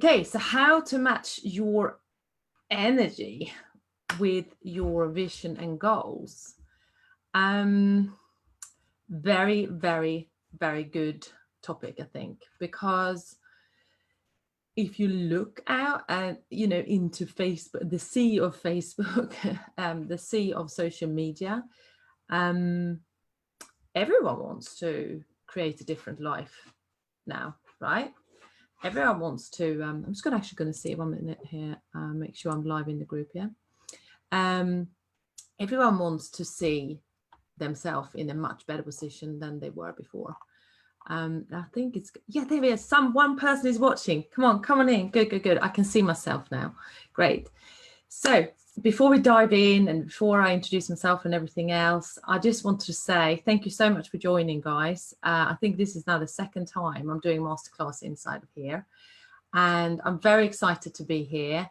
Okay, so how to match your energy with your vision and goals. Very, very, very good topic, I think, because if you look out and, into Facebook, the sea of Facebook, the sea of social media, everyone wants to create a different life now, right? Everyone wants to, I'm just going to see 1 minute here, make sure I'm live in the group here. Everyone wants to see themselves in a much better position than they were before. I think it's, there is one person is watching. Come on in. Good. I can see myself now. Great. So before we dive in and before I introduce myself and everything else, I just want to say thank you so much for joining, guys. I think this is now the second time I'm doing masterclass inside of here, and I'm very excited to be here.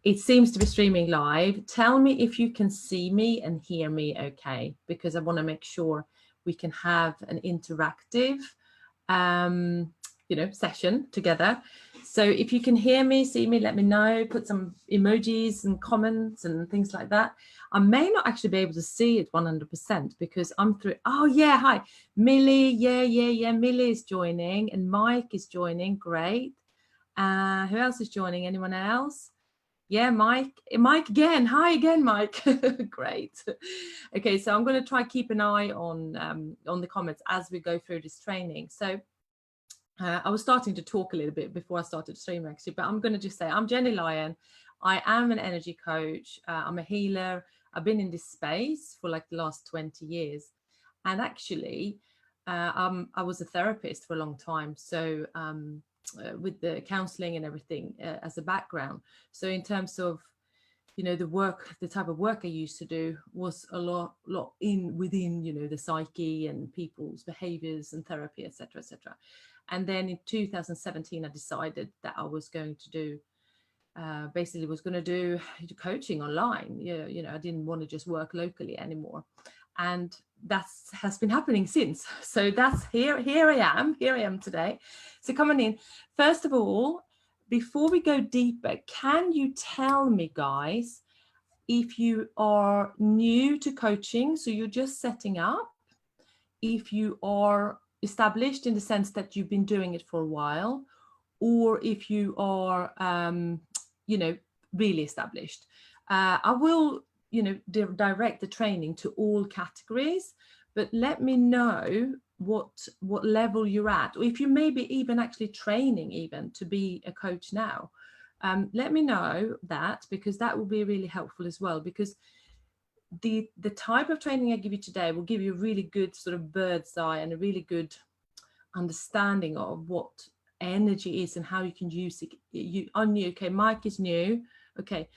It seems to be streaming live. Tell me if you can see me and hear me okay, because I want to make sure we can have an interactive session together. So if you can hear me, see me, let me know, put some emojis and comments and things like that. I may not actually be able to see it 100% because I'm through. Oh yeah, hi, Millie. Yeah. Millie is joining and Mike is joining. Great. Who else is joining? Anyone else? Yeah, Mike again. Hi again, Mike. Great. Okay, so I'm going to try keep an eye on the comments as we go through this training. So I was starting to talk a little bit before I started streaming actually, but I'm going to just say I'm Gennye Lyon. I am an energy coach. I'm a healer. I've been in this space for like the last 20 years. And actually, I was a therapist for a long time. So with the counseling and everything as a background. So in terms of, the type of work I used to do was a lot within, the psyche and people's behaviors and therapy, etc., etc. And then in 2017, I decided that I was going to do, do coaching online. I didn't want to just work locally anymore. And that has been happening since. So that's here I am today. So coming in, first of all, before we go deeper, can you tell me, guys, if you are new to coaching, so you're just setting up, if you are established in the sense that you've been doing it for a while, or if you are, really established. I will direct the training to all categories, but let me know what level you're at, or if you may be even actually training even to be a coach now. Let me know that, because that will be really helpful as well, because the type of training I give you today will give you a really good sort of bird's eye and a really good understanding of what energy is and how you can use it. You are new. Okay, Mike is new. Okay.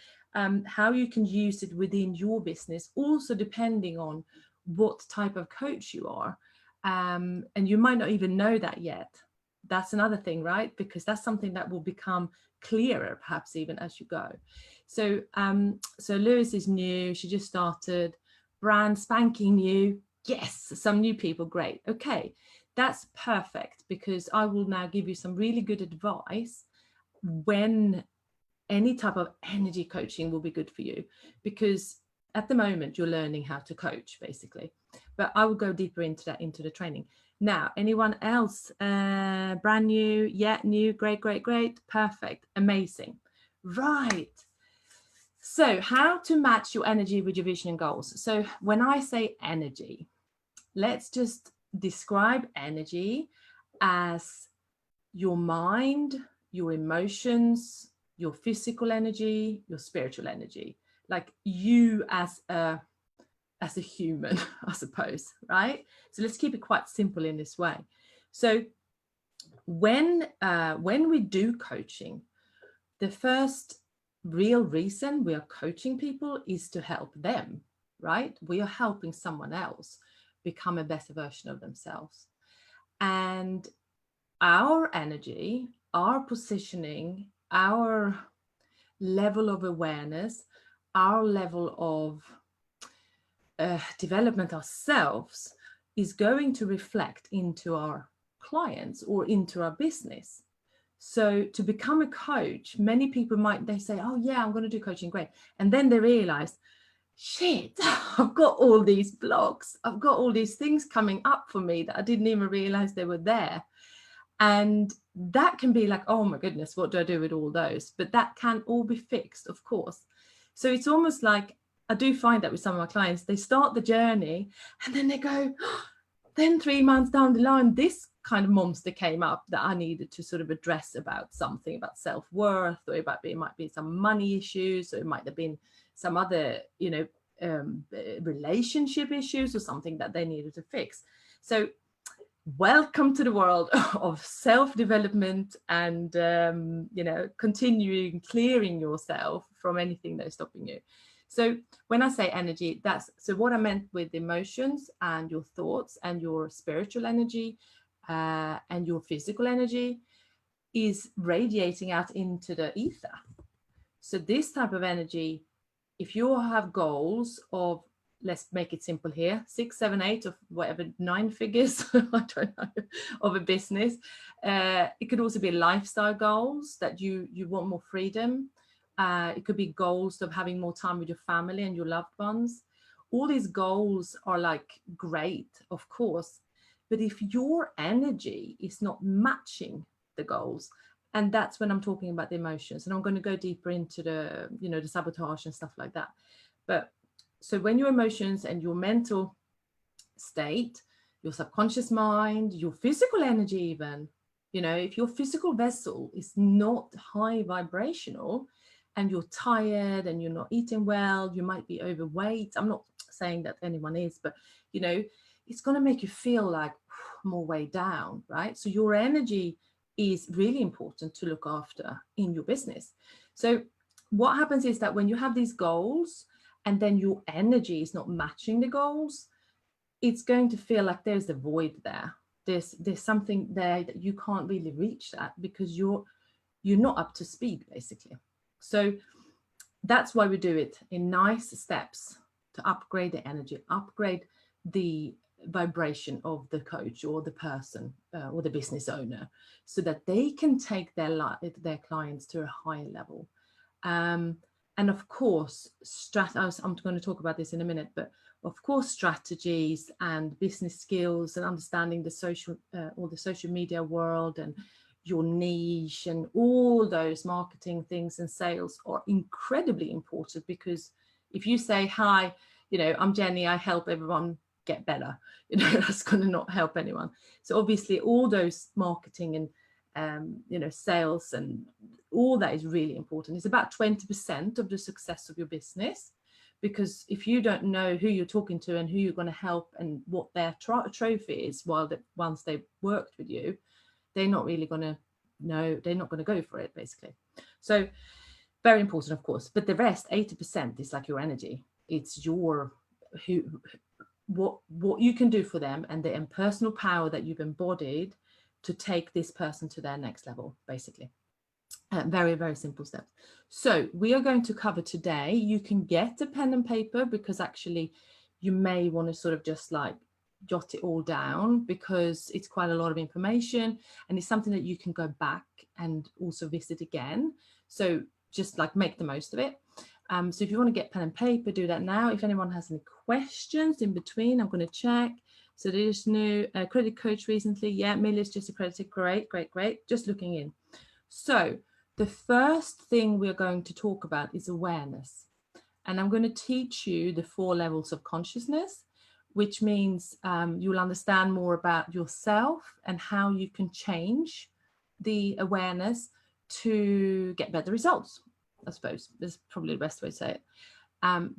How you can use it within your business, also depending on what type of coach you are. And you might not even know that yet. That's another thing, right? Because that's something that will become clearer, perhaps even as you go. So, so Lewis is new. She just started. Brand spanking new. Yes, some new people. Great. Okay, that's perfect, because I will now give you some really good advice when any type of energy coaching will be good for you, because at the moment you're learning how to coach basically, but I will go deeper into that, into the training. Now, anyone else brand new? Yeah, new. Great. Perfect. Amazing. Right. So how to match your energy with your vision and goals. So when I say energy, let's just describe energy as your mind, your emotions, your physical energy, your spiritual energy, like you as a human, I suppose, right? So let's keep it quite simple in this way. So when we do coaching, the first real reason we are coaching people is to help them, right? We are helping someone else become a better version of themselves. And our energy, our positioning, our level of awareness, our level of development ourselves is going to reflect into our clients or into our business. So to become a coach, many people they say, oh yeah, I'm going to do coaching, great. And then they realize, shit, I've got all these blocks. I've got all these things coming up for me that I didn't even realize they were there. And that can be like, oh my goodness, what do I do with all those? But that can all be fixed, of course. So it's almost like, I do find that with some of my clients, they start the journey and then they go, oh, then 3 months down the line, this kind of monster came up that I needed to sort of address about something about self-worth, or it might be some money issues, or it might have been some other, relationship issues or something that they needed to fix. So welcome to the world of self-development and, continuing clearing yourself from anything that's stopping you. So when I say energy, so what I meant with emotions and your thoughts and your spiritual energy and your physical energy is radiating out into the ether. So this type of energy, if you have goals of, let's make it simple here, 6, 7, 8 or whatever, 9 figures, I don't know, of a business. It could also be lifestyle goals that you want more freedom. It could be goals of having more time with your family and your loved ones. All these goals are like great, of course, but if your energy is not matching the goals, and that's when I'm talking about the emotions, and I'm going to go deeper into the, the sabotage and stuff like that. But so when your emotions and your mental state, your subconscious mind, your physical energy even, if your physical vessel is not high vibrational and you're tired and you're not eating well, you might be overweight. I'm not saying that anyone is, but, it's going to make you feel like more way down, right? So your energy is really important to look after in your business. So what happens is that when you have these goals, and then your energy is not matching the goals, it's going to feel like there's a void there. There's something there that you can't really reach that because you're not up to speed, basically. So that's why we do it in nice steps to upgrade the energy, upgrade the vibration of the coach or the person or the business owner, so that they can take their clients to a higher level. And of course, I'm going to talk about this in a minute, but of course, strategies and business skills and understanding the social media world and your niche and all those marketing things and sales are incredibly important, because if you say, hi, I'm Gennye, I help everyone get better, that's going to not help anyone. So obviously all those marketing and sales and all that is really important. It's about 20% of the success of your business, because if you don't know who you're talking to and who you're going to help and what their trophy is once they've worked with you, they're not really going to know, they're not going to go for it, basically. So very important, of course, but the rest, 80%, is like your energy. It's your what you can do for them and the impersonal power that you've embodied to take this person to their next level, basically. Very, very simple steps. So we are going to cover today. You can get a pen and paper, because actually you may want to sort of just like jot it all down, because it's quite a lot of information and it's something that you can go back and also visit again. So just like make the most of it. So if you want to get pen and paper, do that now. If anyone has any questions in between, I'm going to check. So there's new credit coach recently. Yeah, Millie's just accredited. Great. Just looking in. So the first thing we're going to talk about is awareness. And I'm going to teach you the 4 levels of consciousness, which means you'll understand more about yourself and how you can change the awareness to get better results, I suppose. That's probably the best way to say it.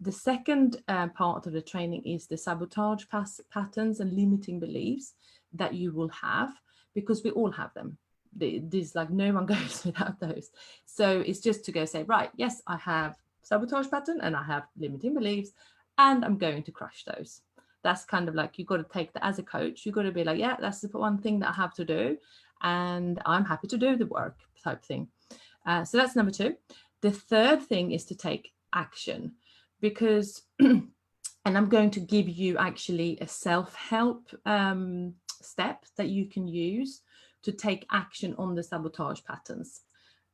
The second part of the training is the sabotage patterns and limiting beliefs that you will have, because we all have them. There's like no one goes without those. So it's just to go say, right, yes, I have sabotage pattern and I have limiting beliefs, and I'm going to crush those. That's kind of like, you've got to take that as a coach. You've got to be like, yeah, that's the one thing that I have to do, and I'm happy to do the work, type thing. So that's number 2. The third thing is to take action, because, and I'm going to give you actually a self-help step that you can use to take action on the sabotage patterns.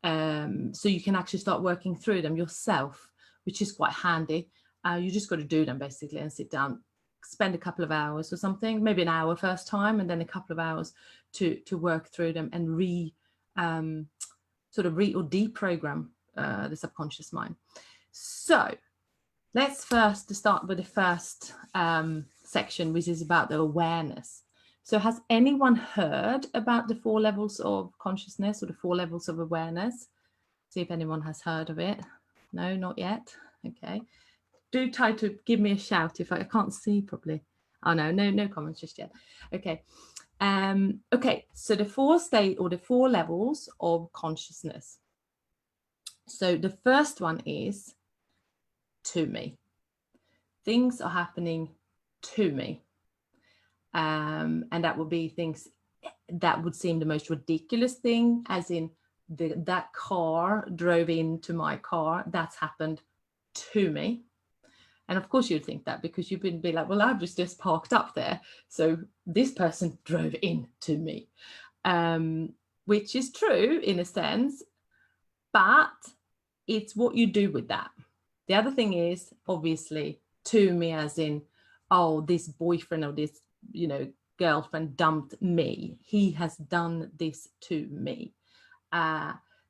So you can actually start working through them yourself, which is quite handy. You just got to do them basically and sit down, spend a couple of hours or something, maybe an hour first time, and then a couple of hours to work through them and deprogram the subconscious mind. So let's first start with the first section, which is about the awareness. So has anyone heard about the 4 levels of consciousness, or the 4 levels of awareness? See if anyone has heard of it. No, not yet. Okay. Do try to give me a shout if I can't see properly. Oh, no comments just yet. Okay. Okay. So the 4 levels of consciousness. So the first one is to me. Things are happening to me. And that would be things that would seem the most ridiculous thing, as in that car drove into my car. That's happened to me. And of course you'd think that, because you'd be like, well, I've just parked up there, so this person drove into me, which is true in a sense, but it's what you do with that. The other thing is obviously to me, as in, oh, this boyfriend or this, girlfriend dumped me. He has done this to me.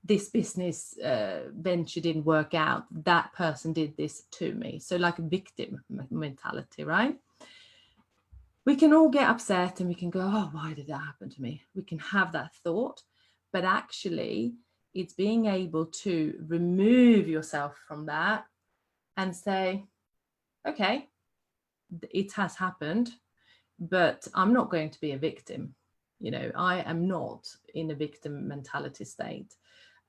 This business venture didn't work out. That person did this to me. So like a victim mentality, right? We can all get upset and we can go, oh, why did that happen to me? We can have that thought, but actually it's being able to remove yourself from that and say, okay, it has happened, but I'm not going to be a victim. I am not in a victim mentality state.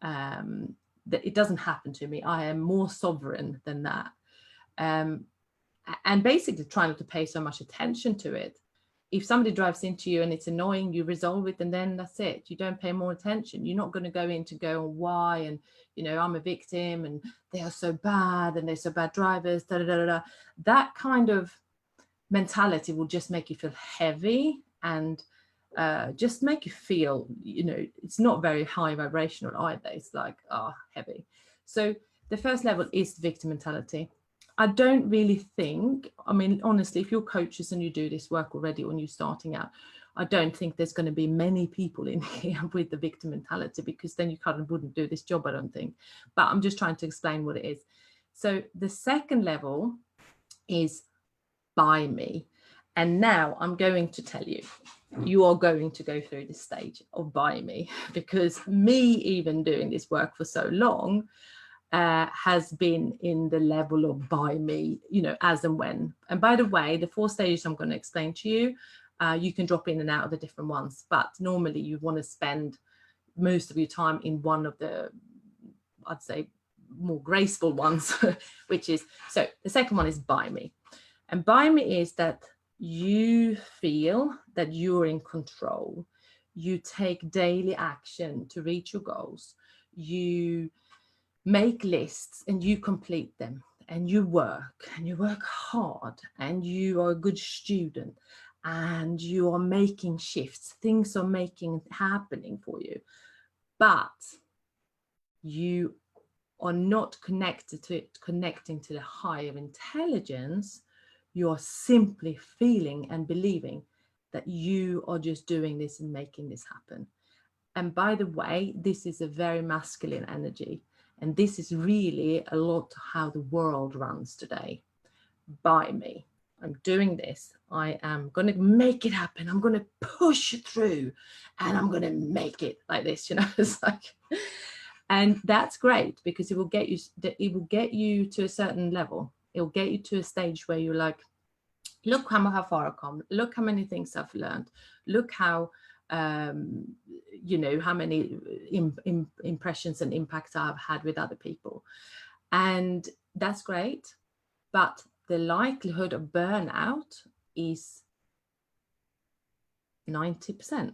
That it doesn't happen to me. I am more sovereign than that. And basically try not to pay so much attention to it. If somebody drives into you and it's annoying, you resolve it, and then that's it. You don't pay more attention. You're not going to go in to go on why, and I'm a victim and they are so bad and they're so bad drivers, da, da, da, da. That kind of mentality will just make you feel heavy and just make you feel, it's not very high vibrational either. It's like, heavy. So the first level is the victim mentality. I don't really think, honestly, if you're coaches and you do this work already when you're starting out, I don't think there's going to be many people in here with the victim mentality, because then you kind of wouldn't do this job, I don't think. But I'm just trying to explain what it is. So the second level is by me. And now I'm going to tell you, you are going to go through this stage of by me, because me even doing this work for so long has been in the level of by me, as and when. And by the way, the 4 stages I'm going to explain to you, you can drop in and out of the different ones, but normally you want to spend most of your time in one of the, I'd say, more graceful ones, which is, so the second one is by me. And by me is that you feel that you're in control. You take daily action to reach your goals. You make lists and you complete them, and you work hard, and you are a good student, and you are making shifts. Things are happening for you, but you are not connecting to the higher intelligence. You are simply feeling and believing that you are just doing this and making this happen. And by the way, this is a very masculine energy. And this is really a lot how the world runs today. By me. I'm doing this. I am going to make it happen. I'm going to push through and I'm going to make it like this, it's like, and that's great, because it will get you to a certain level. It will get you to a stage where you're like, look how far I've come. Look how many things I've learned. Look how, how many impressions and impacts I've had with other people. And that's great. But the likelihood of burnout is 90%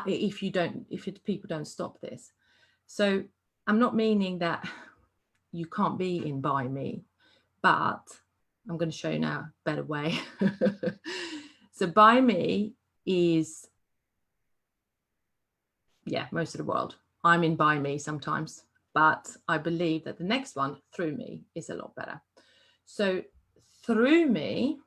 if people don't stop this. So I'm not meaning that you can't be in by me, but I'm going to show you now a better way. So by me is yeah, most of the world. I'm in by me sometimes, but I believe that the next one, through me, is a lot better. So through me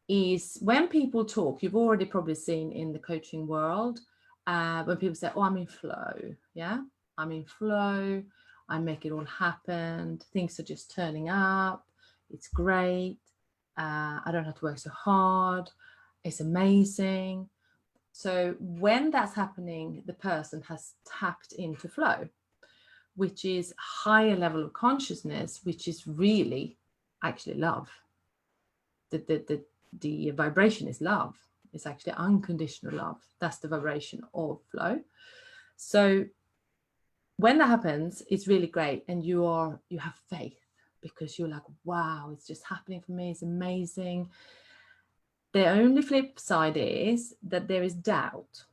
is when people talk, you've already probably seen in the coaching world, when people say, oh, I'm in flow. Yeah, I'm in flow. I make it all happen. Things are just turning up. It's great. I don't have to work so hard. It's amazing. So when that's happening, the person has tapped into flow, which is a higher level of consciousness, which is really actually love. The vibration is love. It's actually unconditional love. That's the vibration of flow. So when that happens, it's really great. And you have faith, because you're like, wow, it's just happening for me. It's amazing. The only flip side is that there is doubt.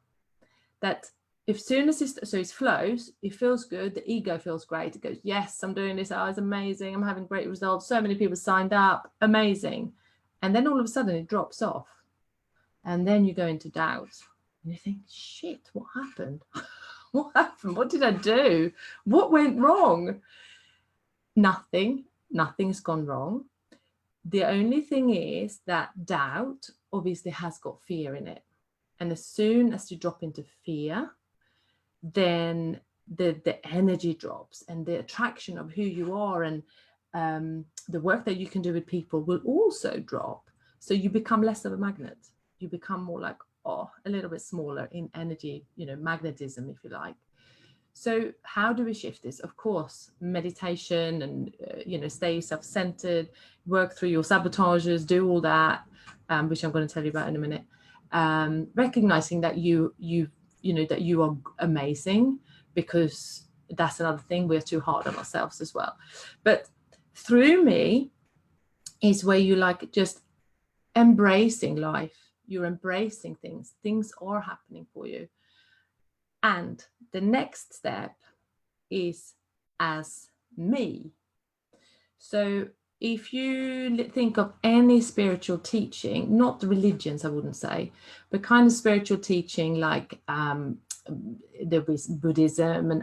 That if soon as it flows, it feels good. The ego feels great. It goes, yes, I'm doing this. Oh, it's amazing. I'm having great results. So many people signed up. Amazing. And then all of a sudden it drops off. And then you go into doubt. And you think, shit, what happened? What happened? What did I do? What went wrong? Nothing's gone wrong. The only thing is that doubt obviously has got fear in it. And as soon as you drop into fear, then the energy drops, and the attraction of who you are and the work that you can do with people will also drop. So you become less of a magnet. You become more like, a little bit smaller in energy, magnetism, if you like. So how do we shift this? Of course, meditation and, stay self-centered, work through your sabotages, do all that, which I'm going to tell you about in a minute. Recognizing that that you are amazing, because that's another thing. We're too hard on ourselves as well. But through me is where you like just embracing life. You're embracing things. Things are happening for you. And the next step is as me. So if you think of any spiritual teaching, not religions, I wouldn't say, but kind of spiritual teaching like there is Buddhism and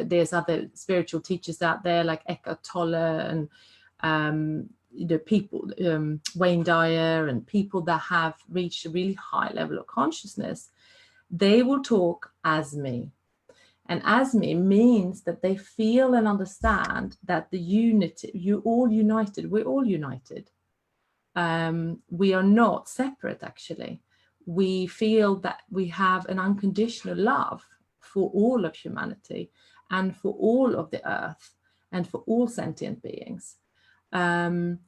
there's other spiritual teachers out there like Eckhart Tolle and people, Wayne Dyer, and people that have reached a really high level of consciousness, they will talk as me. And as me means that they feel and understand that the unity, we're all united. We are not separate, actually. We feel that we have an unconditional love for all of humanity and for all of the earth and for all sentient beings. And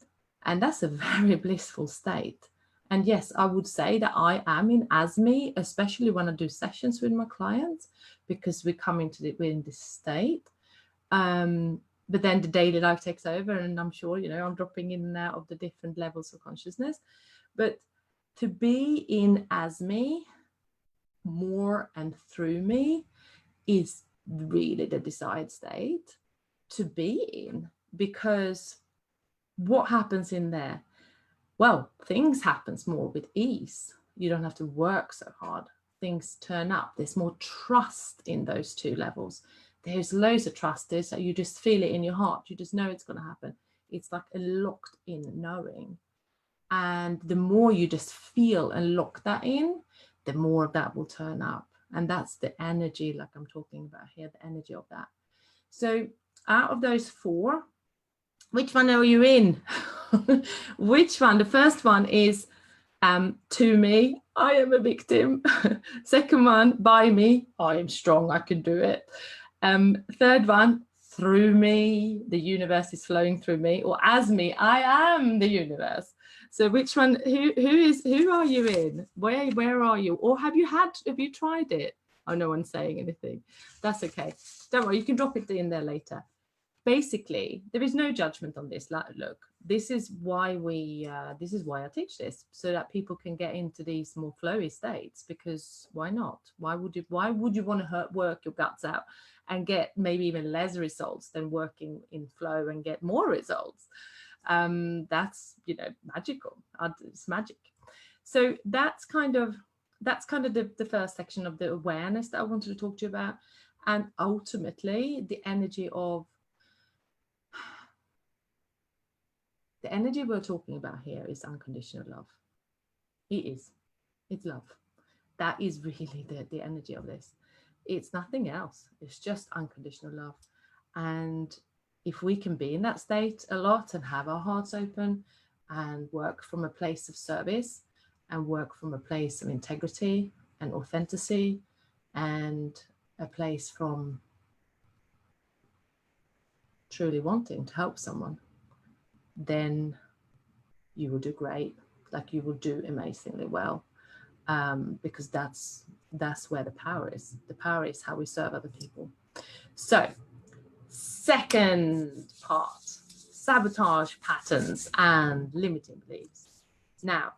that's a very blissful state. And yes, I would say that I am in as me, especially when I do sessions with my clients, because we're in this state. But then the daily life takes over, and I'm sure, I'm dropping in and out of the different levels of consciousness. But to be in as me, more and through me, is really the desired state to be in. Because what happens in there? Well, things happen more with ease. You don't have to work so hard. Things turn up. There's more trust in those two levels. There's loads of trust. You just feel it in your heart. You just know it's going to happen. It's like a locked in knowing. And the more you just feel and lock that in, the more of that will turn up. And that's the energy, like I'm talking about here, the energy of that. So out of those four, which one are you in? Which one? The first one is to me, I am a victim. Second one, by me, I am strong, I can do it. Third one, through me, the universe is flowing through me. Or as me, I am the universe. So which one, who are you in? Where are you? Or have you tried it? Oh, no one's saying anything. That's okay. Don't worry, you can drop it in there later. Basically, there is no judgment on this. Look, this is why I teach this, so that people can get into these more flowy states. Because why not? Why would you want to work your guts out and get maybe even less results than working in flow and get more results? That's magical. It's magic. So that's kind of that's kind of the first section of the awareness that I wanted to talk to you about. And ultimately, the energy we're talking about here is unconditional love. It's love. That is really the energy of this. It's nothing else. It's just unconditional love. And if we can be in that state a lot and have our hearts open and work from a place of service and work from a place of integrity and authenticity and a place from truly wanting to help someone, then you will do great. Like, you will do amazingly well, because that's where the power is. The power is how we serve other people. So, second part, sabotage patterns and limiting beliefs. Now,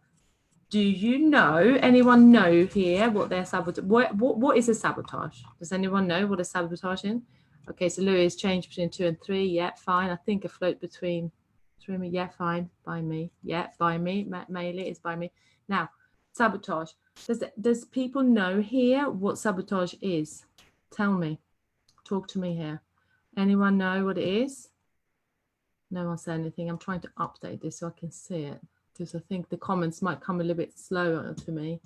do you know, anyone know here what their sabotage, what is a sabotage? Does anyone know what a sabotage is? Okay, so Louis changed between 2 and 3. Yeah, fine. I think a float between 3 and me. Yeah, fine. By me. Yeah, by me. Mainly is by me. Now, sabotage. Does people know here what sabotage is? Tell me. Talk to me here. Anyone know what it is? No one said anything. I'm trying to update this so I can see it, because I think the comments might come a little bit slower to me.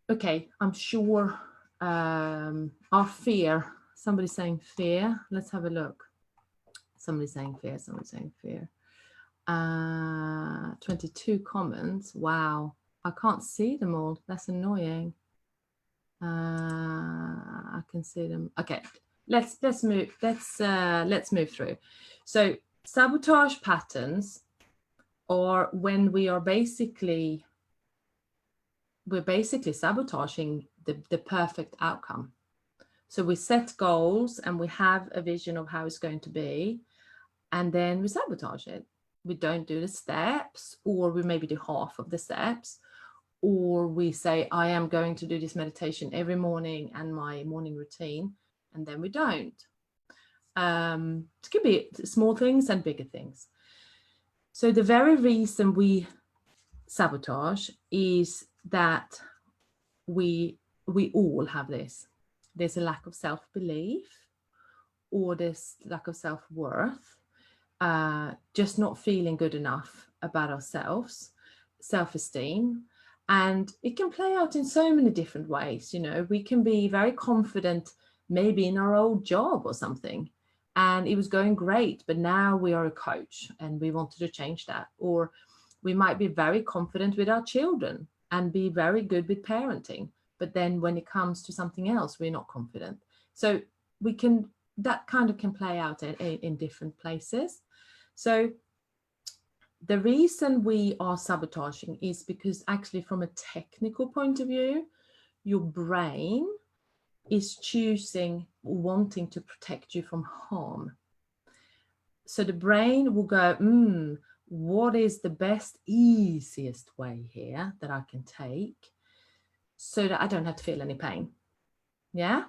Okay, I'm sure our fear. Somebody's saying fear. Let's have a look. Somebody's saying fear. Somebody's saying fear. 22 comments. Wow, I can't see them all. That's annoying. I can see them. Okay, let's move. Let's move through. So, sabotage patterns, or when we're basically sabotaging the perfect outcome. So we set goals and we have a vision of how it's going to be, and then we sabotage it. We don't do the steps, or we maybe do half of the steps, or we say, I am going to do this meditation every morning and my morning routine, and then we don't. It could be small things and bigger things. So the very reason we sabotage is that we all have this. There's a lack of self-belief, or this lack of self-worth, just not feeling good enough about ourselves, self-esteem. And it can play out in so many different ways. You know, we can be very confident, maybe in our old job or something, and it was going great, but now we are a coach and we wanted to change that. Or we might be very confident with our children and be very good with parenting, but then when it comes to something else, we're not confident. So that kind of can play out in different places. So the reason we are sabotaging is because, actually, from a technical point of view, your brain is wanting to protect you from harm. So the brain will go, what is the best, easiest way here that I can take so that I don't have to feel any pain? Yeah.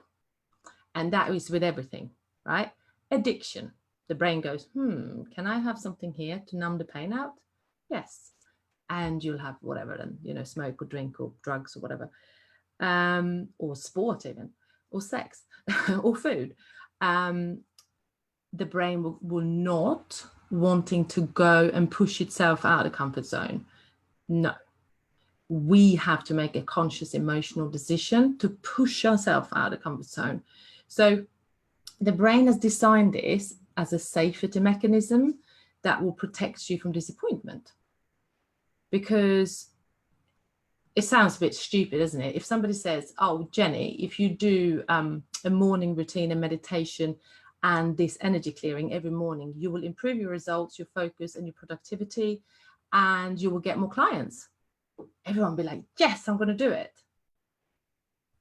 And that is with everything, right? Addiction. The brain goes, can I have something here to numb the pain out? Yes. And you'll have whatever, then, smoke or drink or drugs or whatever, or sport even, or sex or food. The brain will not wanting to go and push itself out of the comfort zone. No. We have to make a conscious emotional decision to push ourselves out of the comfort zone. So the brain has designed this as a safety mechanism that will protect you from disappointment. Because it sounds a bit stupid, isn't it? If somebody says, oh, Gennye, if you do a morning routine and meditation and this energy clearing every morning, you will improve your results, your focus and your productivity, and you will get more clients. Everyone will be like, yes, I'm going to do it.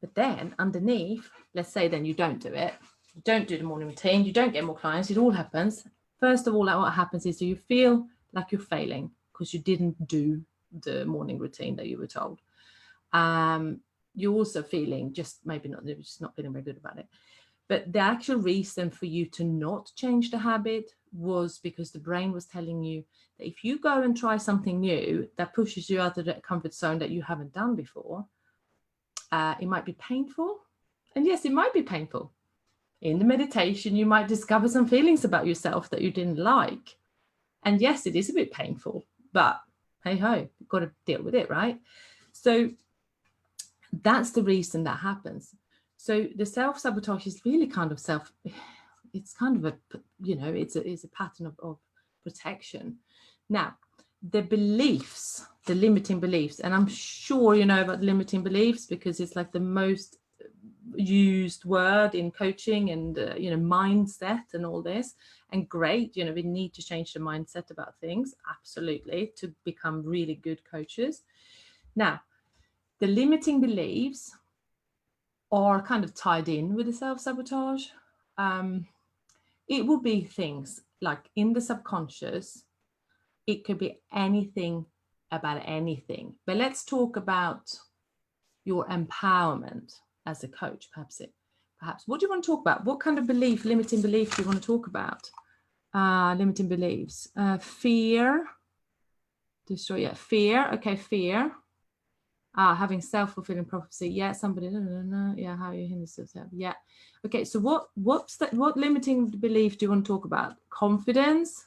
But then underneath, let's say then you don't do it. You don't do the morning routine. You don't get more clients. It all happens. First of all, what happens is you feel like you're failing because you didn't do the morning routine that you were told. You're also feeling just not feeling very good about it. But the actual reason for you to not change the habit was because the brain was telling you that if you go and try something new that pushes you out of the comfort zone that you haven't done before, it might be painful. And yes, it might be painful. In the meditation, you might discover some feelings about yourself that you didn't like. And yes, it is a bit painful, but hey ho, you've got to deal with it, right? So that's the reason that happens. So the self-sabotage is really kind of it's kind of a, you know, it's a pattern of protection. Now, the beliefs, the limiting beliefs, and I'm sure you know about limiting beliefs because it's like the most used word in coaching and you know, mindset and all this. And great, you know, we need to change the mindset about things, absolutely, to become really good coaches. Now, the limiting beliefs are kind of tied in with the self-sabotage. It will be things like in the subconscious, it could be anything about anything. But let's talk about your empowerment as a coach, perhaps. What do you want to talk about? What kind of belief, limiting belief, do you want to talk about? Limiting beliefs. Fear. Destroy, yeah, fear. Okay, fear. Having self-fulfilling prophecy. Yeah, somebody. No. Yeah, how you hinder yourself. Yeah. Okay, so what's that? What limiting belief do you want to talk about? Confidence,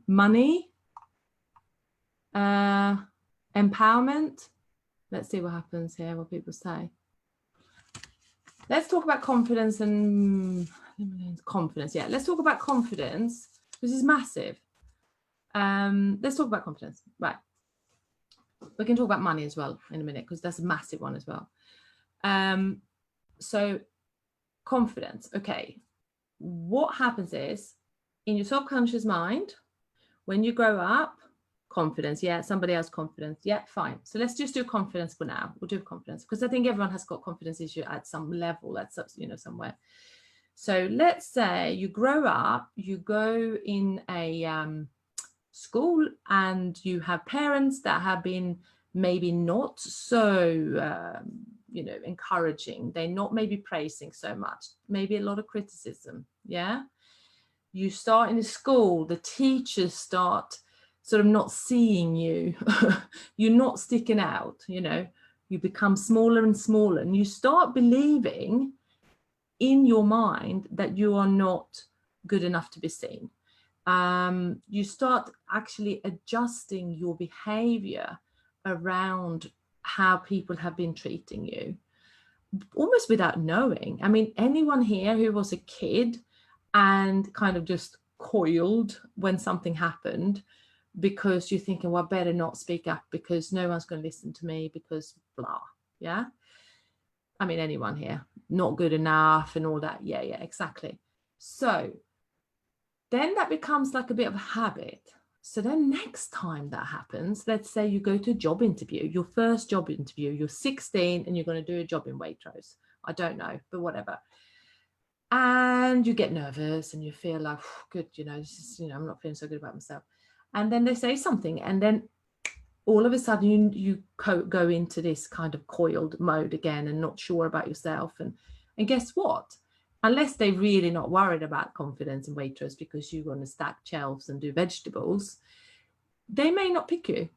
money, empowerment. Let's see what happens here. What people say. Let's talk about confidence and confidence. Yeah, let's talk about confidence. This is massive. Let's talk about confidence. Right. We can talk about money as well in a minute because that's a massive one as well. So confidence. Okay. What happens is in your subconscious mind, when you grow up, confidence. Yeah, somebody else confidence. Yeah, fine. So let's just do confidence for now. We'll do confidence because I think everyone has got confidence issue at some level, at some, you know, somewhere. So let's say you grow up, you go in a school and you have parents that have been maybe not so, you know, encouraging. They're not maybe praising so much, maybe a lot of criticism. Yeah. You start in the school, the teachers start sort of not seeing you. You're not sticking out, you know, you become smaller and smaller and you start believing in your mind that you are not good enough to be seen. You start actually adjusting your behavior around how people have been treating you, almost without knowing. I mean, anyone here who was a kid and kind of just coiled when something happened because you're thinking, well, I better not speak up because no one's going to listen to me because blah. Yeah. I mean, anyone here, not good enough and all that. Yeah, exactly. So then that becomes like a bit of a habit. So then next time that happens, let's say you go to a job interview, your first job interview, you're 16 and you're going to do a job in Waitrose. I don't know, but whatever. And you get nervous and you feel like, good, you know, this is, you know, I'm not feeling so good about myself. And then they say something and then all of a sudden you go into this kind of coiled mode again and not sure about yourself. And guess what? Unless they're really not worried about confidence in Waitrose because you're going to stack shelves and do vegetables, they may not pick you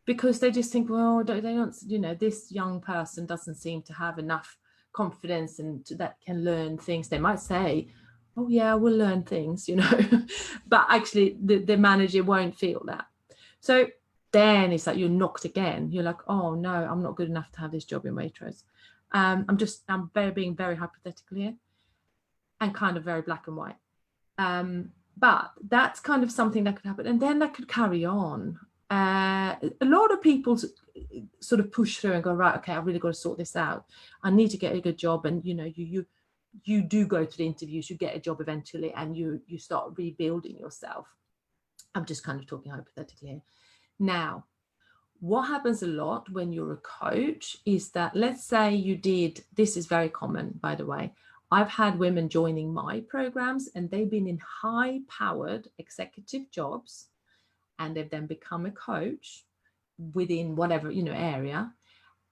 because they just think, well, they don't, you know, this young person doesn't seem to have enough confidence and that can learn things. They might say, oh yeah, we'll learn things, you know, but actually the manager won't feel that. So then it's like you're knocked again. You're like, oh no, I'm not good enough to have this job in Waitrose. I'm being very hypothetical here and kind of very black and white. But that's kind of something that could happen. And then that could carry on. A lot of people sort of push through and go, right, okay, I've really got to sort this out. I need to get a good job. And, you know, you do go to the interviews, you get a job eventually, and you start rebuilding yourself. I'm just kind of talking hypothetically here. Now, what happens a lot when you're a coach is that, let's say you did, this is very common, by the way. I've had women joining my programs and they've been in high-powered executive jobs and they've then become a coach within whatever, you know, area.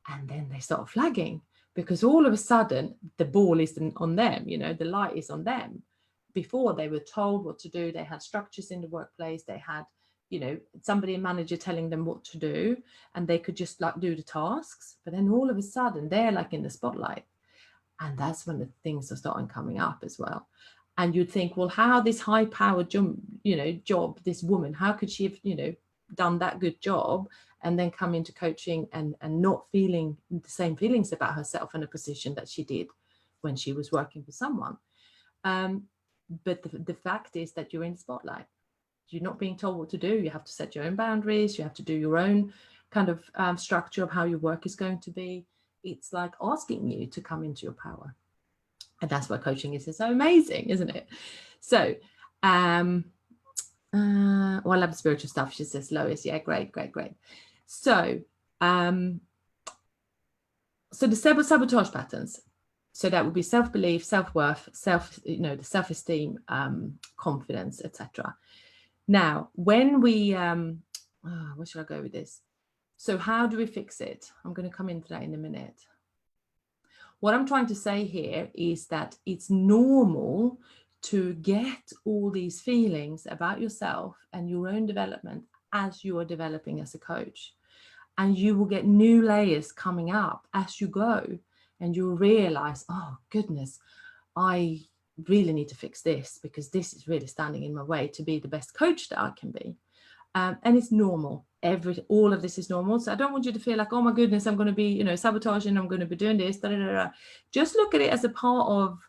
And then they start flagging because all of a sudden the ball is on them, you know, the light is on them. before they were told what to do. They had structures in the workplace. They had, you know, somebody, a manager telling them what to do, and they could just like do the tasks. But then all of a sudden they're like in the spotlight. And that's when the things are starting coming up as well. And you'd think, well, how this high powered job, this woman, how could she have, you know, done that good job and then come into coaching and not feeling the same feelings about herself in a position that she did when she was working for someone. But the fact is that you're in the spotlight. You're not being told what to do. You have to set your own boundaries. You have to do your own kind of structure of how your work is going to be. It's like asking you to come into your power. And that's why coaching is so amazing, isn't it? So, well, I love spiritual stuff, she says, Lois. Yeah, great. So, so the sabotage patterns. So that would be self-belief, self-worth, the self-esteem, confidence, etc. Now, when we, where should I go with this? So how do we fix it? I'm going to come into that in a minute. What I'm trying to say here is that it's normal to get all these feelings about yourself and your own development as you are developing as a coach. And you will get new layers coming up as you go. And you'll realize, oh, goodness, I really need to fix this because this is really standing in my way to be the best coach that I can be. And it's normal. All of this is normal. So I don't want you to feel like, oh my goodness, I'm going to be, sabotaging. I'm going to be doing this. Just look at it as a part of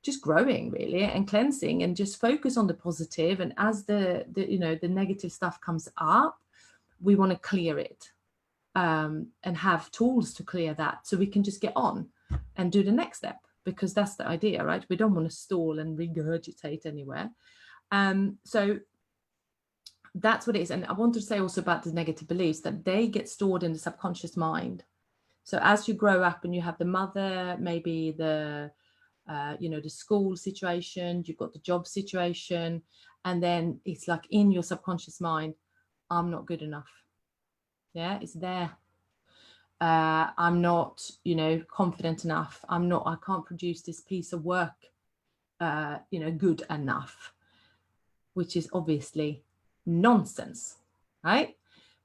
just growing, really, and cleansing, and just focus on the positive. And as the negative stuff comes up, we want to clear it and have tools to clear that, so we can just get on and do the next step, because that's the idea, right? We don't want to stall and regurgitate anywhere. So that's what it is. And I want to say also about the negative beliefs, that they get stored in the subconscious mind. So as you grow up and you have the mother, maybe the school situation, you've got the job situation, and then it's like in your subconscious mind, I'm not good enough. Yeah, it's there. I'm not, confident enough. I can't produce this piece of work, good enough, which is obviously nonsense, right?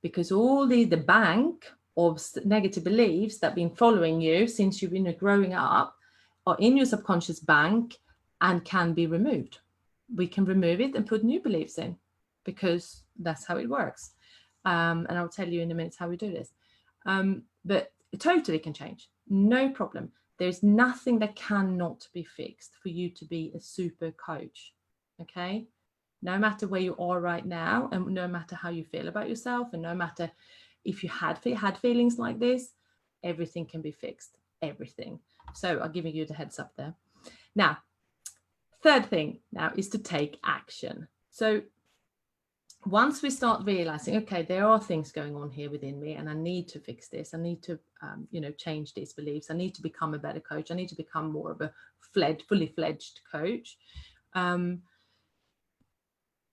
Because all the bank of negative beliefs that have been following you since you've been growing up are in your subconscious bank and can be removed. We can remove it and put new beliefs in, because that's how it works. And I'll tell you in a minute how we do this. But it totally can change. No problem. There's nothing that cannot be fixed for you to be a super coach. Okay? No matter where you are right now, and no matter how you feel about yourself, and no matter if you had feelings like this, everything can be fixed. Everything. So I'm giving you the heads up there. Now, third thing now is to take action. So once we start realizing, okay, there are things going on here within me, and I need to fix this. I need to, change these beliefs. I need to become a better coach. I need to become more of a fully fledged coach.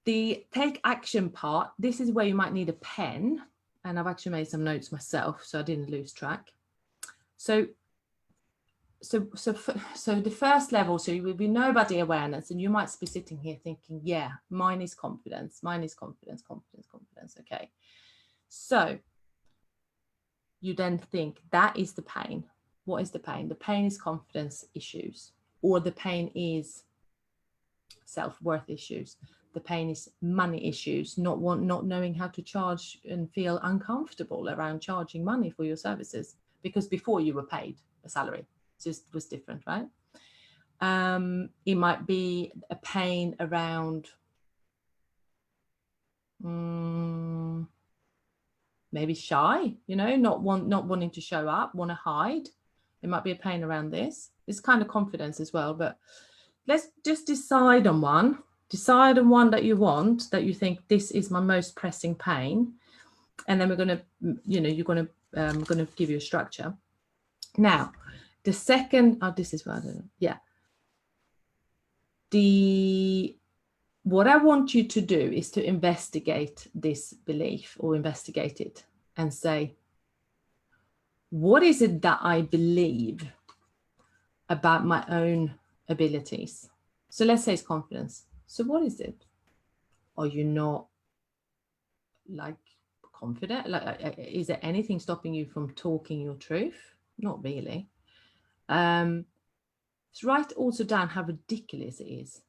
The take action part, this is where you might need a pen, and I've actually made some notes myself, so I didn't lose track. So the first level, so we know about the awareness, and you might be sitting here thinking, yeah, mine is confidence. Okay. So you then think that is the pain. What is the pain? The pain is confidence issues, or the pain is self-worth issues. The pain is money issues, not knowing how to charge and feel uncomfortable around charging money for your services, because before you were paid a salary. Just was different, right? It might be a pain around maybe shy, not wanting to show up, want to hide. It might be a pain around this kind of confidence as well. But let's just decide on one that you want, that you think, this is my most pressing pain, and then we're going to, you're going to give you a structure. Now, the second, this is what I don't know. Yeah. What I want you to do is to investigate this belief, or investigate it, and say, what is it that I believe about my own abilities? So let's say it's confidence. So what is it? Are you not like confident? Like, is there anything stopping you from talking your truth? Not really. So write also down how ridiculous it is.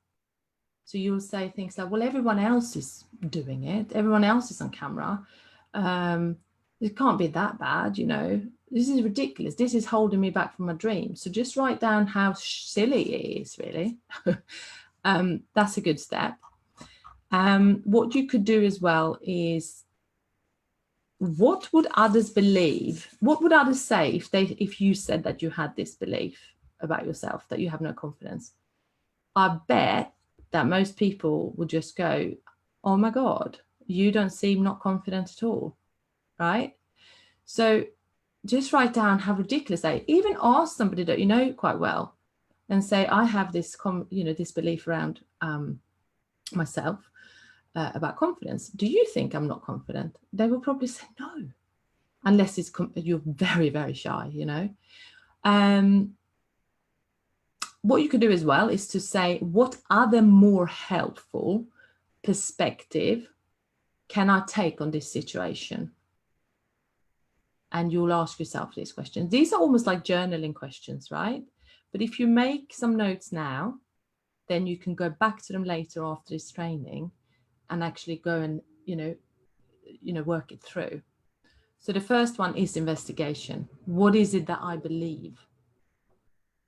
So you'll say things like, well, everyone else is doing it. Everyone else is on camera. It can't be that bad, you know. This is ridiculous. This is holding me back from my dream. So just write down how silly it is, really. That's a good step. What you could do as well is, what would others believe? What would others say if you said that you had this belief about yourself, that you have no confidence? I bet that most people would just go, oh my God, you don't seem not confident at all, right? So just write down how ridiculous they are. Even ask somebody that you know quite well and say, I have this, this belief around myself about confidence. Do you think I'm not confident? They will probably say no, unless you're very, very shy, you know. What you could do as well is to say, what other more helpful perspective can I take on this situation? And you'll ask yourself these questions. These are almost like journaling questions, right? But if you make some notes now, then you can go back to them later after this training and actually go and, work it through. So the first one is investigation. What is it that I believe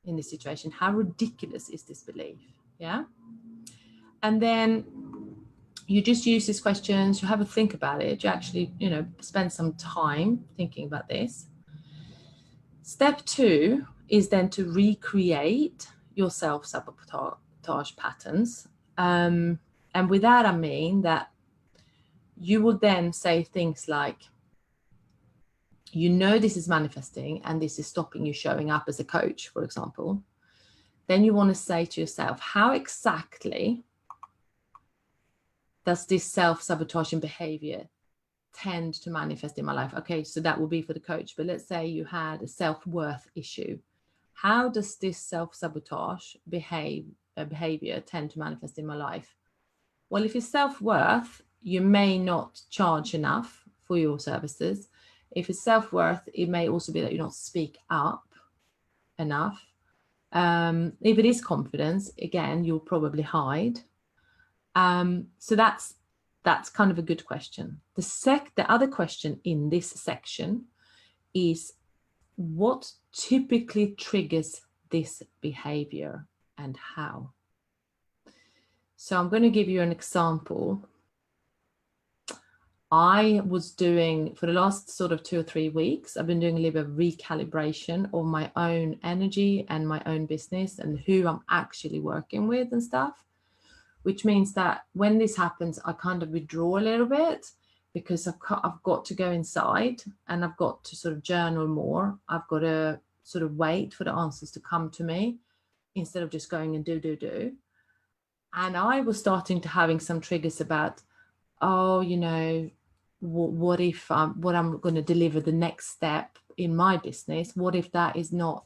in this situation? How ridiculous is this belief? Yeah. And then you just use these questions, you have a think about it, you actually, spend some time thinking about this. Step 2 is then to recreate your self-sabotage patterns. And with that, I mean that you will then say things like, this is manifesting and this is stopping you showing up as a coach, for example. Then you want to say to yourself, how exactly does this self-sabotaging behavior tend to manifest in my life? Okay, so that will be for the coach, but let's say you had a self-worth issue. How does this self-sabotage behavior tend to manifest in my life? Well, if it's self-worth, you may not charge enough for your services. If it's self-worth, it may also be that you don't speak up enough. If it is confidence, again, you'll probably hide. So that's kind of a good question. The other question in this section is, what typically triggers this behavior and how? So I'm going to give you an example. I was doing, for the last sort of 2 or 3 weeks, I've been doing a little bit of recalibration of my own energy and my own business and who I'm actually working with and stuff, which means that when this happens, I kind of withdraw a little bit because I've got to go inside and I've got to sort of journal more. I've got to sort of wait for the answers to come to me instead of just going and do. And I was starting to having some triggers about, what if what I'm going to deliver the next step in my business? What if that is not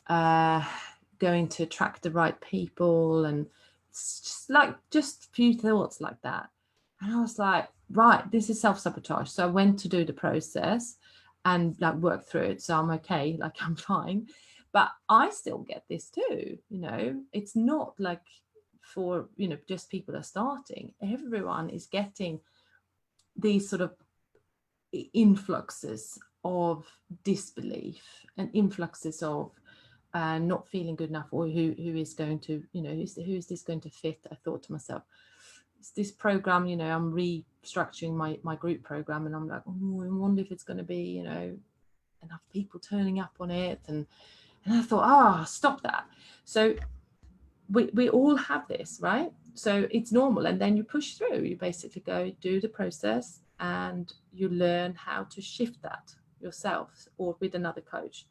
going to attract the right people? And it's just a few thoughts like that. And I was like, right, this is self-sabotage. So I went to do the process and work through it. So I'm okay, I'm fine. But I still get this too, it's not like for, just people are starting. Everyone is getting these sort of influxes of disbelief and influxes of not feeling good enough, or who is going to, who is this going to fit? I thought to myself, it's this program, I'm restructuring my group program, and I'm like, oh, I wonder if it's going to be, enough people turning up on it. And I thought, stop that. So we all have this, right? So it's normal. And then you push through, you basically go do the process and you learn how to shift that yourself or with another coach.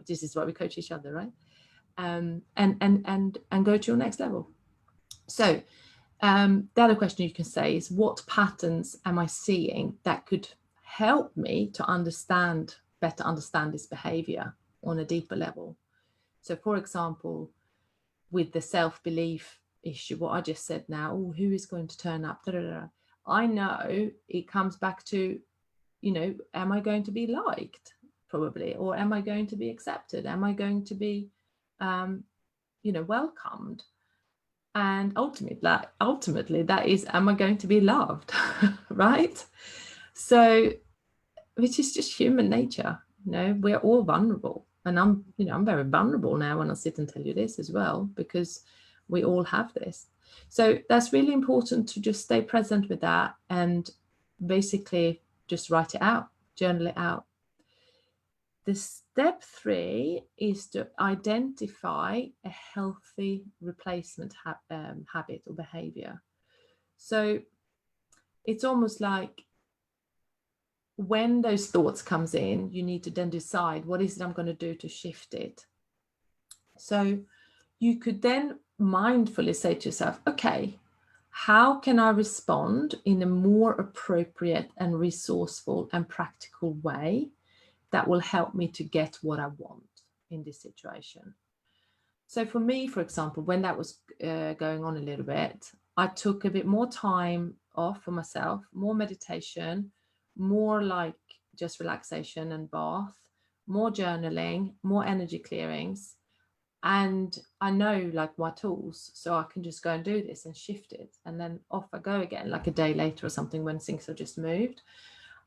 This is why we coach each other, right? And go to your next level. So the other question you can say is, what patterns am I seeing that could help me to better understand this behavior on a deeper level? So for example, with the self-belief issue, what I just said now, oh, who is going to turn up? Da, da, da. I know it comes back to, you know, am I going to be liked? Probably. Or am I going to be accepted? Am I going to be, you know, welcomed? And ultimately that is, am I going to be loved? Right? So, which is just human nature. You know, we're all vulnerable. And I'm very vulnerable now when I sit and tell you this as well, because we all have this. So that's really important to just stay present with that and basically just write it out, journal it out. The step 3 is to identify a healthy replacement habit or behavior. So it's almost like when those thoughts comes in, you need to then decide, what is it I'm going to do to shift it? So you could then mindfully say to yourself, okay, how can I respond in a more appropriate and resourceful and practical way that will help me to get what I want in this situation? So for me, for example, when that was going on a little bit, I took a bit more time off for myself, more meditation, more like just relaxation and bath, more journaling, more energy clearings. And I know like my tools, so I can just go and do this and shift it. And then off I go again, like a day later or something when things have just moved.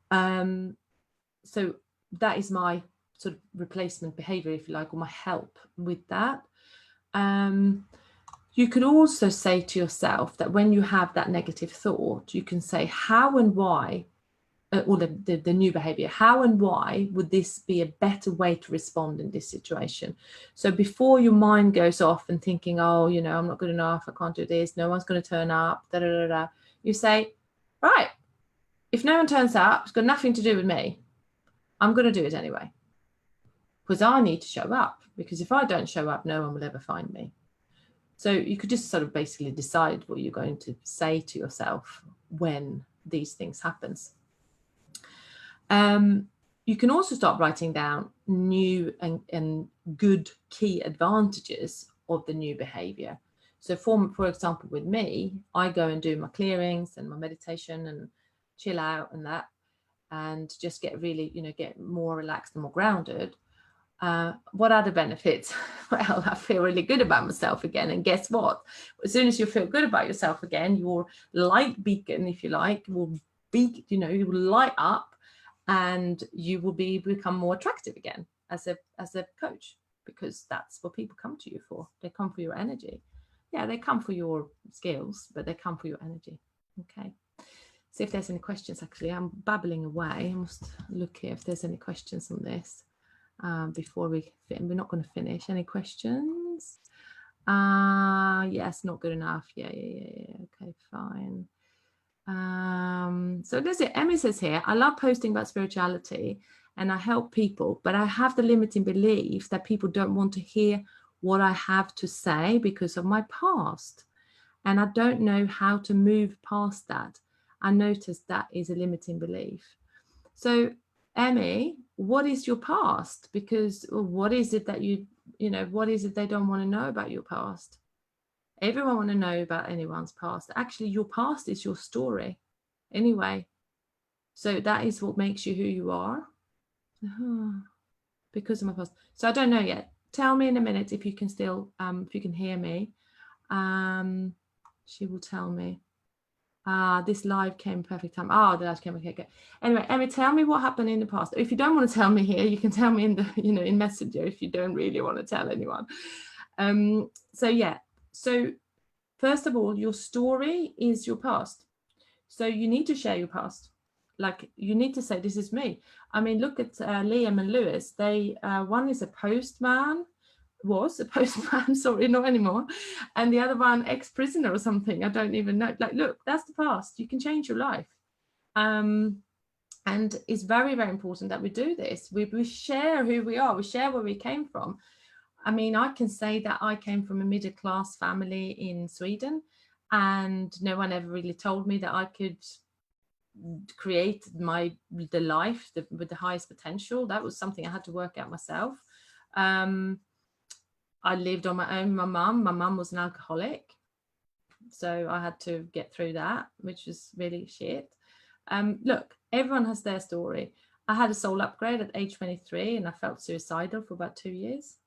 So that is my sort of replacement behavior, if you like, or my help with that. You could also say to yourself that when you have that negative thought, you can say how and why, or the new behavior, how and why would this be a better way to respond in this situation? So before your mind goes off and thinking, oh, you know, I'm not good enough, I can't do this, no one's going to turn up, da, da, da, da, you say, right, if no one turns up, it's got nothing to do with me. I'm going to do it anyway. Because I need to show up. Because if I don't show up, no one will ever find me. So you could just sort of basically decide what you're going to say to yourself when these things happens. You can also start writing down new and good key advantages of the new behavior. So for example, with me, I go and do my clearings and my meditation and chill out and that, and just get really, you know, get more relaxed and more grounded. What are the benefits? Well, I feel really good about myself again. And guess what? As soon as you feel good about yourself again, your light beacon, if you like, will be, you know, you will light up, and you will become more attractive again as a coach, because that's what people come to you for. They come for your energy. Yeah, they come for your skills, but they come for your energy. Okay. See if there's any questions. Actually, I'm babbling away. I must look here if there's any questions on this before we're not going to finish. Any questions? Yes, not good enough. Yeah. Okay, fine. So there's it. Emmy says here, I love posting about spirituality and I help people, but I have the limiting belief that people don't want to hear what I have to say because of my past. And I don't know how to move past that. I noticed that is a limiting belief. So Emmy, what is your past? Because what is it that you know, what is it they don't want to know about your past? Everyone want to know about anyone's past. Actually, your past is your story anyway. So that is what makes you who you are. Because of my past. So I don't know yet. Tell me in a minute if you can still, if you can hear me. She will tell me. This live came perfect time. The live came okay. Anyway, Emmy, tell me what happened in the past. If you don't want to tell me here, you can tell me in the, you know, in Messenger if you don't really want to tell anyone. So yeah. So first of all, your story is your past. So you need to share your past. Like you need to say, this is me. I mean, look at Liam and Lewis. They one is a postman, was a postman, sorry, not anymore. And the other one, ex-prisoner or something. I don't even know. Like, look, that's the past. You can change your life. And it's very, very important that we do this. We share who we are. We share where we came from. I mean, I can say that I came from a middle-class family in Sweden, and no one ever really told me that I could create the life with the highest potential. That was something I had to work out myself. I I lived on my own. My mum was an alcoholic, so I had to get through that, which was really shit. Look, everyone has their story. I had a soul upgrade at age 23 and I felt suicidal for about 2 years.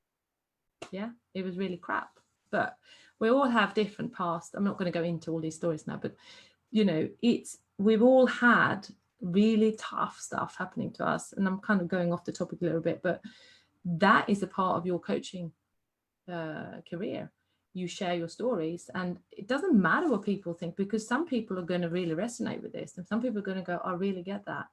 Yeah, it was really crap. But we all have different past. I'm not going to go into all these stories now, but you know, we've all had really tough stuff happening to us. And I'm kind of going off the topic a little bit, but that is a part of your coaching career. You share your stories, and it doesn't matter what people think, because some people are going to really resonate with this, and some people are going to go, I really get that.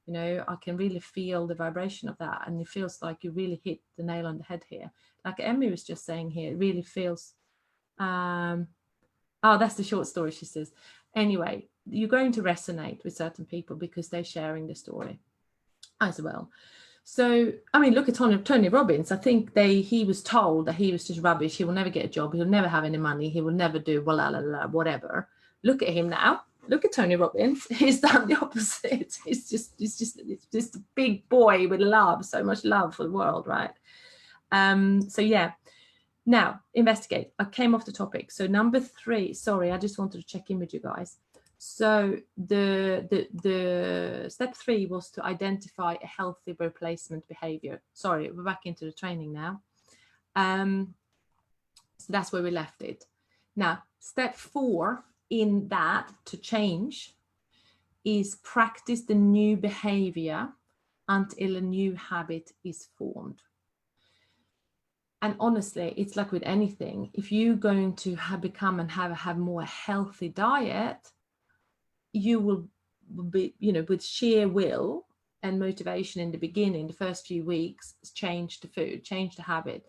You know, I can really feel the vibration of that, and it feels like you really hit the nail on the head here. Like Emmy was just saying here, it really feels oh, that's the short story, she says. Anyway, you're going to resonate with certain people because they're sharing the story as well. So, I mean, look at Tony Robbins. I think he was told that he was just rubbish. He will never get a job. He'll never have any money. He will never do whatever. Look at him now. Look at Tony Robbins. He's done the opposite. He's just a big boy with love, so much love for the world, right? So yeah. Now, investigate. I came off the topic. So number 3, sorry, I just wanted to check in with you guys. So the step 3 was to identify a healthy replacement behavior. Sorry, we're back into the training now. So that's where we left it. Now, step 4 in that to change is practice the new behavior until a new habit is formed. And honestly, it's like with anything. If you're going to become and have more healthy diet, you will be, you know, with sheer will and motivation in the beginning, the first few weeks, change the food, change the habit.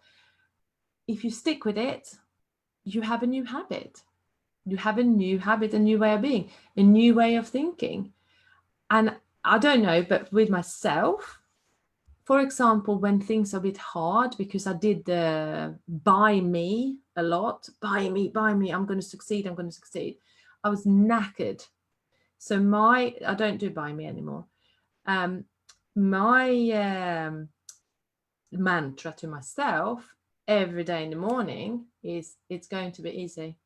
If you stick with it, you have a new habit. You have a new habit, a new way of being, a new way of thinking. And I don't know, but with myself, for example, when things are a bit hard, because I did the buy me a lot, buy me, I'm going to succeed, I was knackered. So I don't do buy me anymore. My mantra to myself every day in the morning is, it's going to be easy.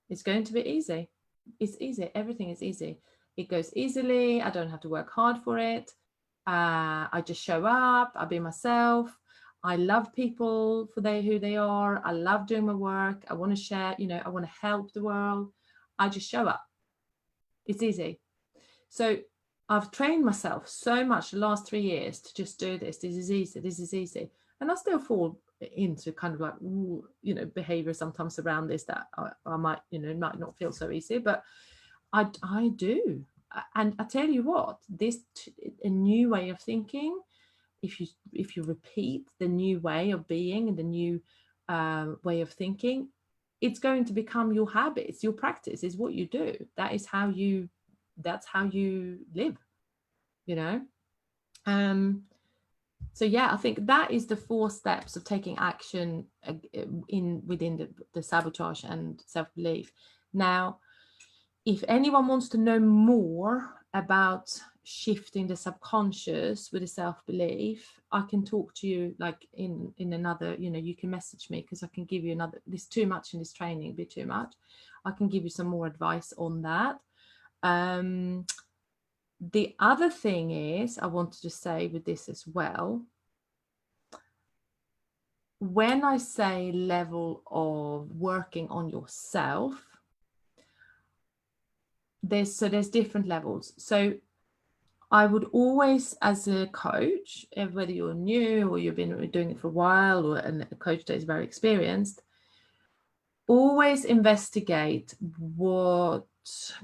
It's going to be easy. It's easy. Everything is easy. It goes easily. I don't have to work hard for it. I just show up. I be myself. I love people for who they are. I love doing my work. I want to share, you know, I want to help the world. I just show up. It's easy. So I've trained myself so much the last 3 years to just do this. This is easy. This is easy. And I still fall into kind of like, you know, behavior sometimes around this that I might, you know, might not feel so easy, but I do. And I tell you what, a new way of thinking, if you repeat the new way of being and the new way of thinking, it's going to become your habits. Your practice is what you do. That's how you live, you know. So yeah, I think that is the 4 steps of taking action within the sabotage and self-belief. Now, if anyone wants to know more about shifting the subconscious with the self-belief, I can talk to you like in another, you know, you can message me, because I can give you another, there's too much in this training, it'd be too much. I can give you some more advice on that. The other thing is, I wanted to say with this as well, when I say level of working on yourself, there's different levels. So I would always, as a coach, whether you're new or you've been doing it for a while, or a coach that is very experienced, always investigate what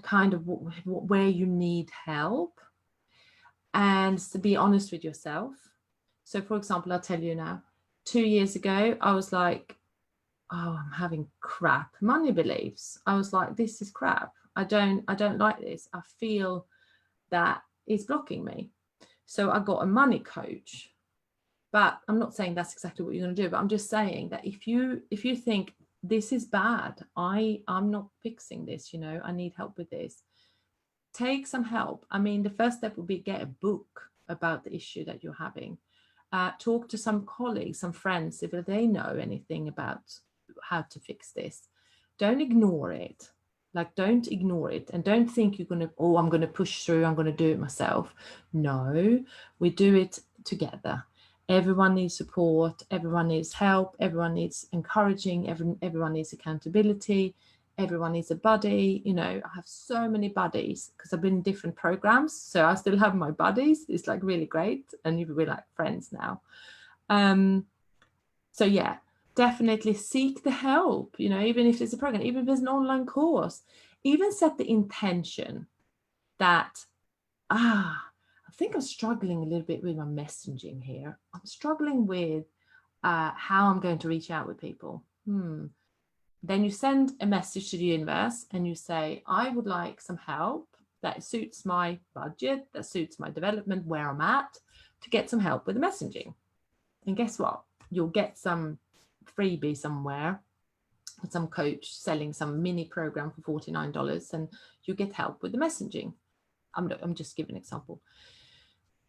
kind of where you need help, and to be honest with yourself. So for example, I'll tell you now, 2 years ago, I was like, oh, I'm having crap money beliefs. I was like, this is crap. I don't like this. I feel that it's blocking me. So I got a money coach. But I'm not saying that's exactly what you're going to do, but I'm just saying that if you think this is bad, I'm not fixing this, you know, I need help with this, take some help. I mean, the first step would be get a book about the issue that you're having. talk to some colleagues, some friends, if they know anything about how to fix this. Don't ignore it. Like, don't ignore it, and don't think you're going to, oh, I'm going to push through, I'm going to do it myself. No, we do it together. Everyone needs support, everyone needs help, everyone needs encouraging, everyone needs accountability, everyone needs a buddy. You know, I have so many buddies because I've been in different programs, so I still have my buddies. It's like really great, and we're like friends now. So yeah, definitely seek the help, you know, even if it's a program, even if it's an online course. Even set the intention that, I think I'm struggling a little bit with my messaging here. I'm struggling with how I'm going to reach out with people. Then you send a message to the universe and you say, I would like some help that suits my budget, that suits my development, where I'm at, to get some help with the messaging. And guess what? You'll get some freebie somewhere, some coach selling some mini program for $49, and you get help with the messaging. I'm just giving an example.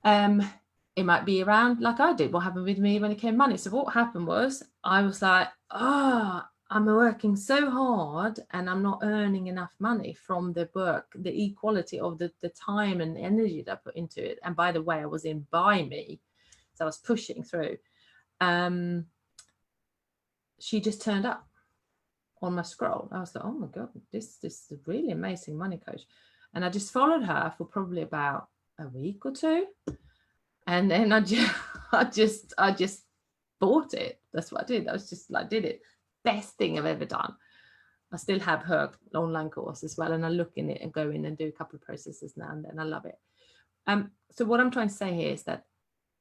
It might be around, like I did, what happened with me when it came money. So what happened was, I was like, I'm working so hard and I'm not earning enough money from the work, the equality of the time and energy that I put into it. And by the way, I was in Buy Me, so I was pushing through. She just turned up on my scroll. I was like, oh my God, this is a really amazing money coach. And I just followed her for probably about a week or two. And then I just bought it. That's what I did. I was just like, did it. Best thing I've ever done. I still have her online course as well. And I look in it and go in and do a couple of processes now and then. I love it. So what I'm trying to say here is that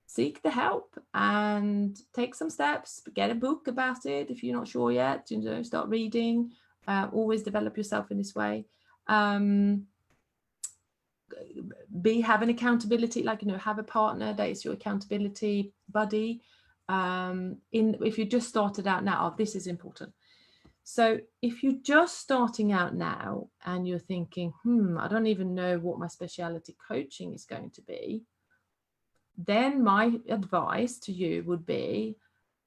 seek the help and take some steps. Get a book about it if you're not sure yet. You know, start reading. Always develop yourself in this way. Have an accountability, like, you know, have a partner that is your accountability buddy. If you just started out now, this is important. So if you're just starting out now and you're thinking, I don't even know what my specialty coaching is going to be, then my advice to you would be,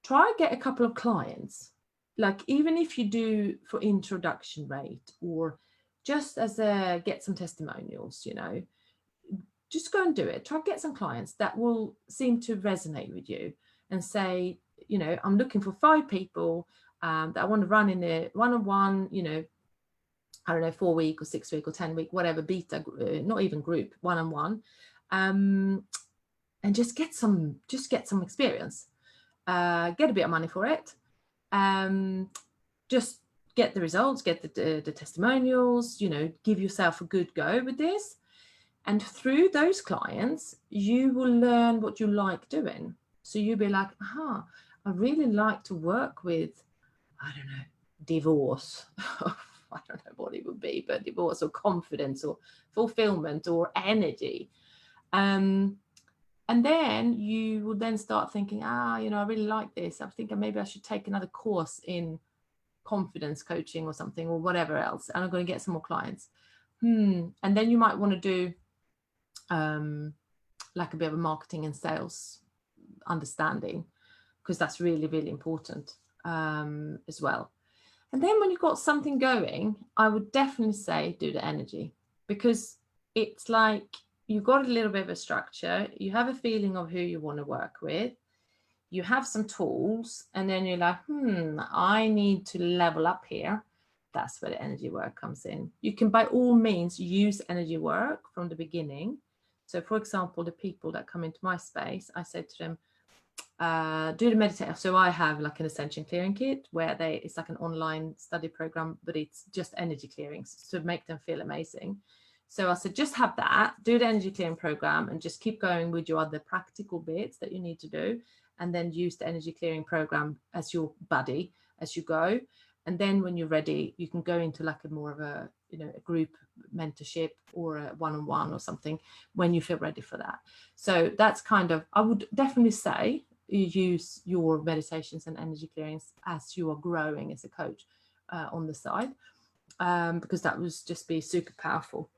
try get a couple of clients. Like, even if you do for introduction rate, or just as get some testimonials, you know, just go and do it. Try to get some clients that will seem to resonate with you and say, you know, I'm looking for 5 people that I want to run in a one-on-one, you know, I don't know, 4-week or 6-week or 10-week, whatever, beta, not even group, one-on-one. And just get some experience, get a bit of money for it. Just get the results, get the testimonials, you know, give yourself a good go with this. And through those clients, you will learn what you like doing. So you'll be like, I really like to work with, I don't know, divorce. I don't know what it would be, but divorce or confidence or fulfillment or energy. And then you will then start thinking, you know, I really like this. I'm thinking maybe I should take another course in confidence coaching or something, or whatever else. And I'm going to get some more clients. And then you might want to do like a bit of a marketing and sales understanding, because that's really, really important as well. And then when you've got something going, I would definitely say do the energy, because it's like you've got a little bit of a structure, you have a feeling of who you want to work with, you have some tools, and then you're like, I need to level up here. That's where the energy work comes in. You can by all means use energy work from the beginning. So for example, the people that come into my space, I said to them, do the meditation. So I have like an ascension clearing kit where it's like an online study program, but it's just energy clearings to make them feel amazing. So I said, just have that, do the energy clearing program, and just keep going with your other practical bits that you need to do, and then use the energy clearing program as your buddy as you go. And then when you're ready, you can go into like a more of a, you know, a group mentorship or a one-on-one or something when you feel ready for that. So that's kind of, I would definitely say you use your meditations and energy clearings as you are growing as a coach on the side, because that would just be super powerful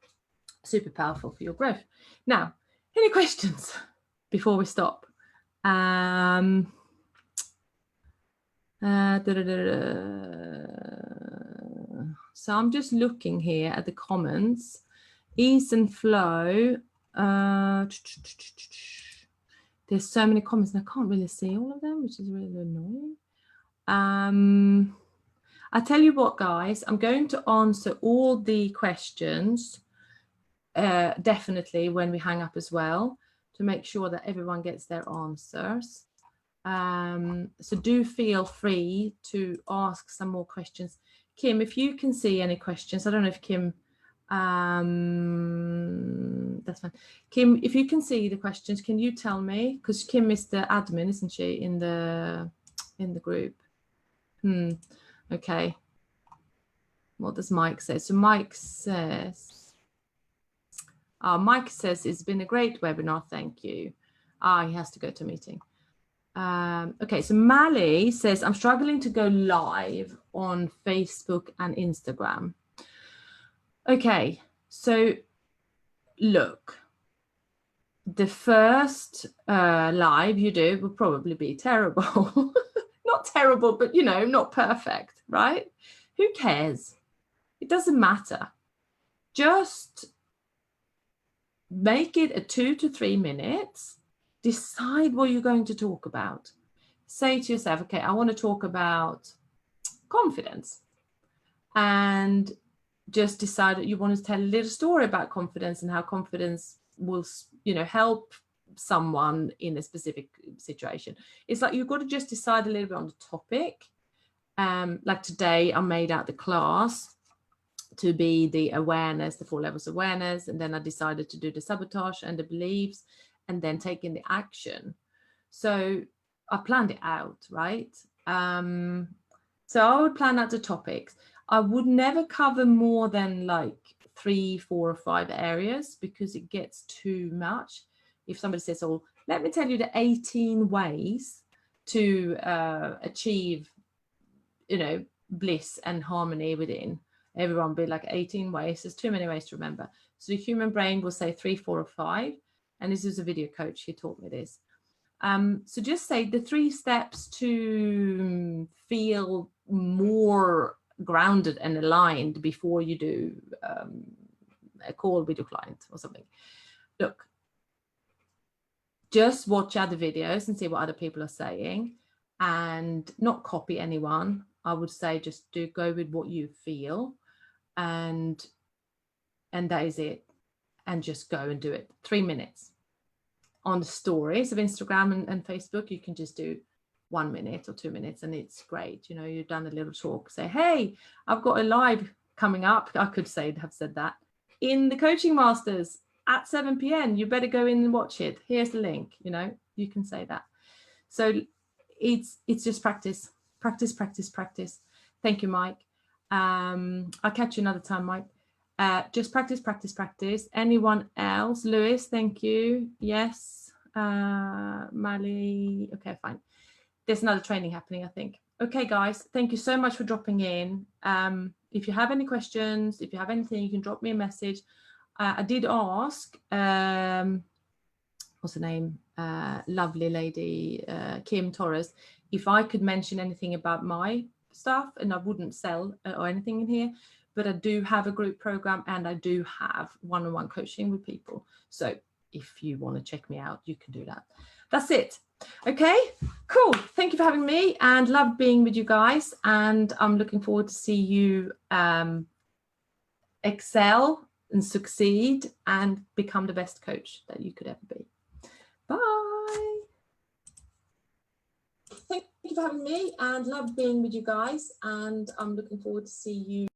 for your growth. Now, any questions before we stop? So I'm just looking here at the comments. Ease and flow. There's so many comments and I can't really see all of them, which is really annoying. I tell you what, guys, I'm going to answer all the questions definitely when we hang up as well, to make sure that everyone gets their answers. So do feel free to ask some more questions. Kim, if you can see any questions, I don't know if Kim, that's fine. Kim, if you can see the questions, can you tell me? Because Kim is the admin, isn't she, in the group? Okay. What does Mike say? So Mike says, Mike says it's been a great webinar. Thank you. He has to go to a meeting. Okay, so Mally says, I'm struggling to go live on Facebook and Instagram. Okay, so look, the first live you do will probably be terrible. Not terrible, but, you know, not perfect, right? Who cares? It doesn't matter. Just make it a 2 to 3 minutes. Decide what you're going to talk about. Say to yourself, okay, I want to talk about confidence. And just decide that you want to tell a little story about confidence and how confidence will, you know, help someone in a specific situation. It's like you've got to just decide a little bit on the topic. Like today, I made out the class to be the awareness, the 4 levels of awareness. And then I decided to do the sabotage and the beliefs and then taking the action. So I planned it out, right? So I would plan out the topics. I would never cover more than like 3, 4, or 5 areas because it gets too much. If somebody says, oh, let me tell you the 18 ways to achieve, you know, bliss and harmony within, everyone will be like 18 ways. There's too many ways to remember. So the human brain will say 3, 4, or 5. And this is a video coach who taught me this. So just say the 3 steps to feel more grounded and aligned before you do a call with your client or something. Look, just watch other videos and see what other people are saying and not copy anyone. I would say just go with what you feel, and that is it. And just go and do it. 3 minutes. On the stories of Instagram and Facebook, you can just do 1 minute or 2 minutes, and it's great. You know, you've done a little talk, say, hey, I've got a live coming up. I could have said that in the Coaching Masters at 7 p.m. You better go in and watch it. Here's the link. You know, you can say that. So it's just practice. Thank you, Mike. I'll catch you another time, Mike. Just practice. Anyone else? Lewis, thank you. Yes. Mali. Okay, fine. There's another training happening, I think. Okay, guys, thank you so much for dropping in. If you have any questions, if you have anything, you can drop me a message. I did ask, what's her name? Lovely lady, Kim Torres, if I could mention anything about my stuff, and I wouldn't sell or anything in here, but I do have a group program and I do have one-on-one coaching with people. So if you want to check me out, you can do that. That's it. Okay, cool. Thank you for having me and love being with you guys. And I'm looking forward to see you excel and succeed and become the best coach that you could ever be. Bye. Thank you for having me and love being with you guys. And I'm looking forward to see you.